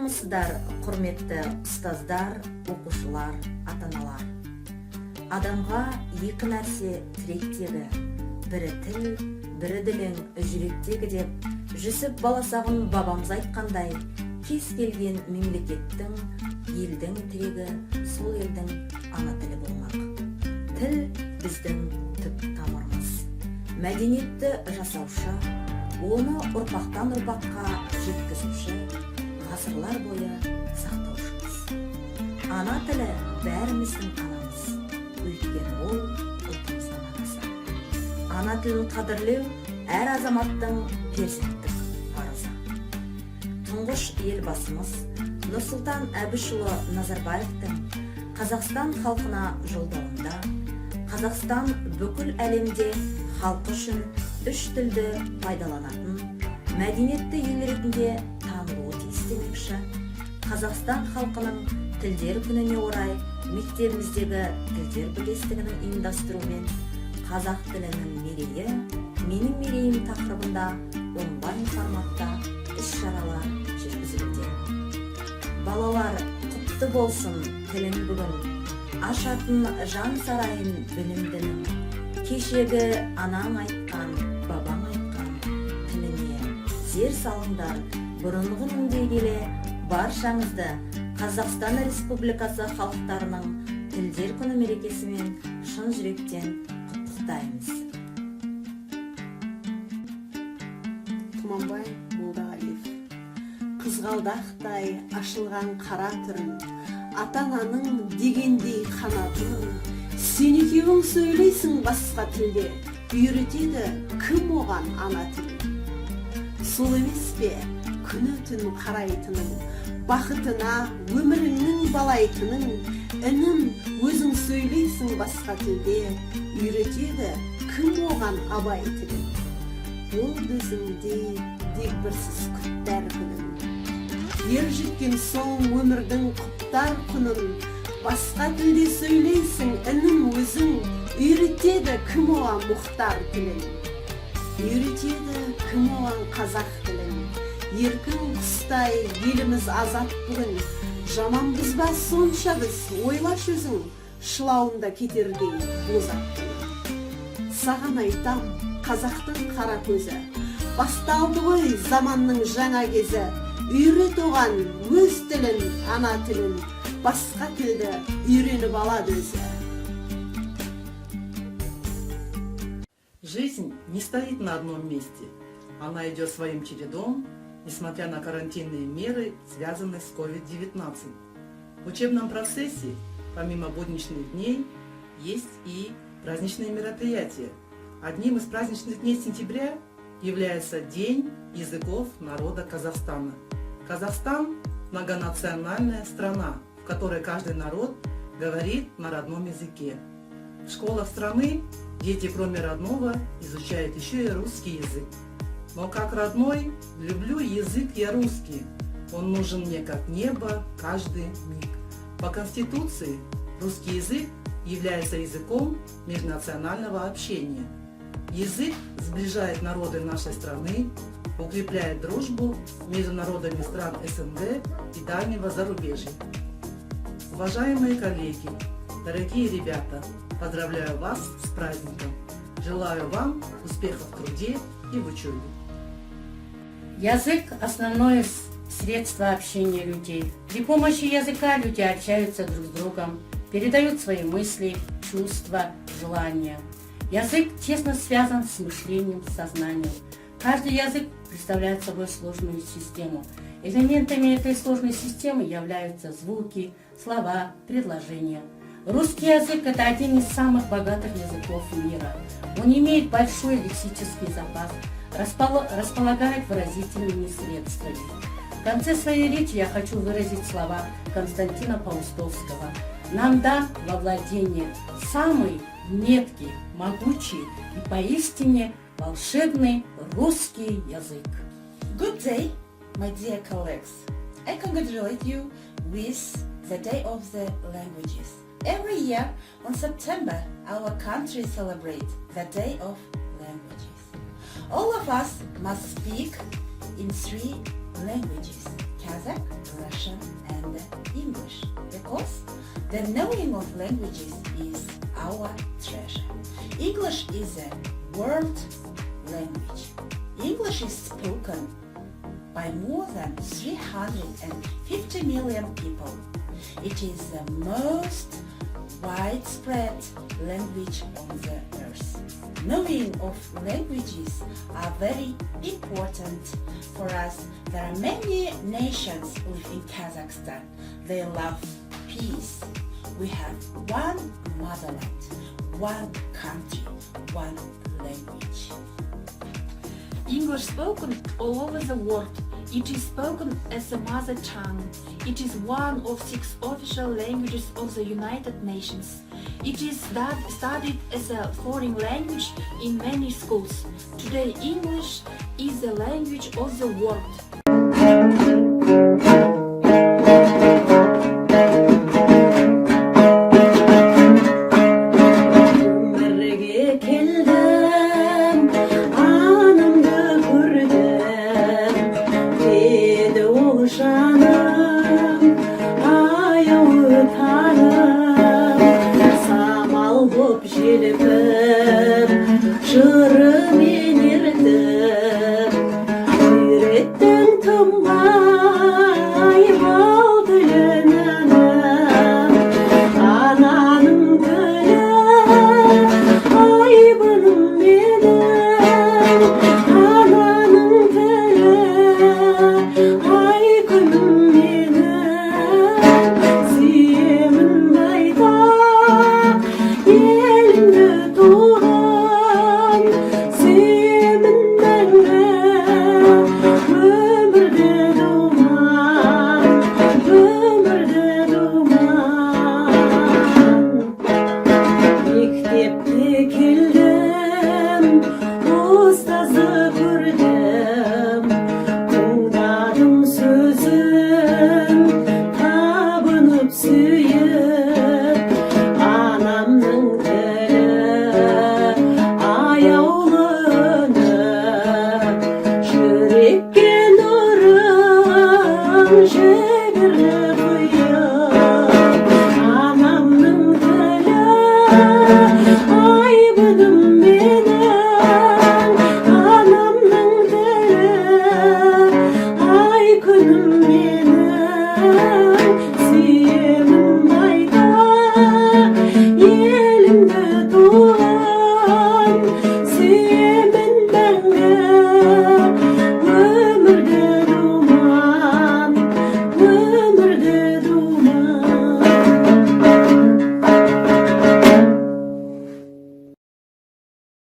армысыздар, құрметті ұстаздар, оқушылар, ата-аналар. Адамға екі нәрсе тіректегі, бірі тіл, бірі ділің жүректегі деп, Жүсіп баласағын бабамыз айтқандай, кез келген мемлекеттің, елдің тірегі сол елдің ана тілі болмақ. Тіл біздің түп тамырымыз. Мәдениетті жасаушы, оны ұрпақтан ұрпаққа жеткізуші, ғасырлар бойы сақтаушымыз. Ана тілі бәріміздің анамыз, өйткені ол ұлтымыздың анасы. Ана тілін қадірлеу әр азаматтың перзенттік парызы. Тұңғыш елбасымыз Нұрсұлтан Әбішұлы Назарбаевтың Қазақстан халқына жолдауында Қазақстан бүкіл әлемде халқы үшін үш тілді пайдаланатын мәдениетті ел ретінде танылуы тиіс демекші. Қазақстан халқының тілдер күніне орай мектебіміздегі тілдер бірлестігінің ұйымдастыруымен қазақ тілінің мерейі, менің мерейім тақырыбында онлайн форматта іс-шаралар жүргізілуде. Балалар, құтты болсын тілін бүгін, ашатын жан сарайын білімдінің, кешегі анаң айтқан, бабаң айтқан тіліне зер салыңдар, бұрынғы мүнде келе баршаңызды Қазақстан Республикасы халықтарының тілдер күні мерекесімен шын жүректен құттықтаймыз. Тұманбай Молдағалиев. Қызғалдақтай ашылған қара түрін, ата-ананың дегендей қанатын, сен екеуің сөйлейсің басқа тілде, үйретеді кім оған ана тілін. Сол емес пе күні түн қарайтының, бақытына өміріңнің балайтының, інім өзің сөйлейсің басқа тілде, үйретеді кім оған абай тілін. Ол өзіңде дегбірсіз күттер күнін, ер жеткен соң өмірдің құптар күнін, басқа тілде сөйлейсің інім өзің, үйретеді кім оған мұхтар тілін. Үйретеді кім оған қазақ тілін, еркін құстай еліміз азат бүгін, жаманбыз ба сонша біз, ойлаш өзің, шылауында кетердей бозаттың. Саған айтам, қазақтың қара көзі, басталды ғой заманның жаңа кезі, үйрет оған өз тілін, ана тілін, басқа тілді үйреніп алады өзі. Жизнь не стоит на одном месте. Она идет своим чередом, несмотря на карантинные меры, связанные с COVID-19. В учебном процессе, помимо будничных дней, есть и праздничные мероприятия. Одним из праздничных дней сентября является День языков народа Казахстана. Казахстан – многонациональная страна, в которой каждый народ говорит на родном языке. В школах страны дети, кроме родного, изучают еще и русский язык. Но как родной, люблю язык я русский. Он нужен мне как небо каждый миг. По Конституции русский язык является языком межнационального общения. Язык сближает народы нашей страны, укрепляет дружбу между народами стран СНГ и дальнего зарубежья. Уважаемые коллеги, дорогие ребята, поздравляю вас с праздником. Желаю вам успехов в труде и в учебе. Язык – основное средство общения людей. При помощи языка люди общаются друг с другом, передают свои мысли, чувства, желания. Язык тесно связан с мышлением, сознанием. Каждый язык представляет собой сложную систему. Элементами этой сложной системы являются звуки, слова, предложения. Русский язык – это один из самых богатых языков мира. Он имеет большой лексический запас, располагает выразительными средствами. В конце своей речи я хочу выразить слова Константина Паустовского. Нам дан во владение самый меткий, могучий и поистине волшебный русский язык. Good day, my dear colleagues. I congratulate you with the Day of the Languages. Every year on September, our country celebrates the Day of Languages. All of us must speak in 3 languages: Kazakh, Russian, and English, because the knowing of languages is our treasure. English is a world language. English is spoken by more than 350 million people. It is the most widespread language on the earth. Knowing of languages are very important for us. There are many nations live in Kazakhstan. They love peace. We have one motherland, one country, one language. English spoken all over the world. It is spoken as a mother tongue. It is one of 6 official languages of the United Nations. It is studied as a foreign language in many schools. Today, English is the language of the world. Ömürge keldim, anamdı gördüm, dedi ol canım, ayağı tanım, samal bop jelibim, çırı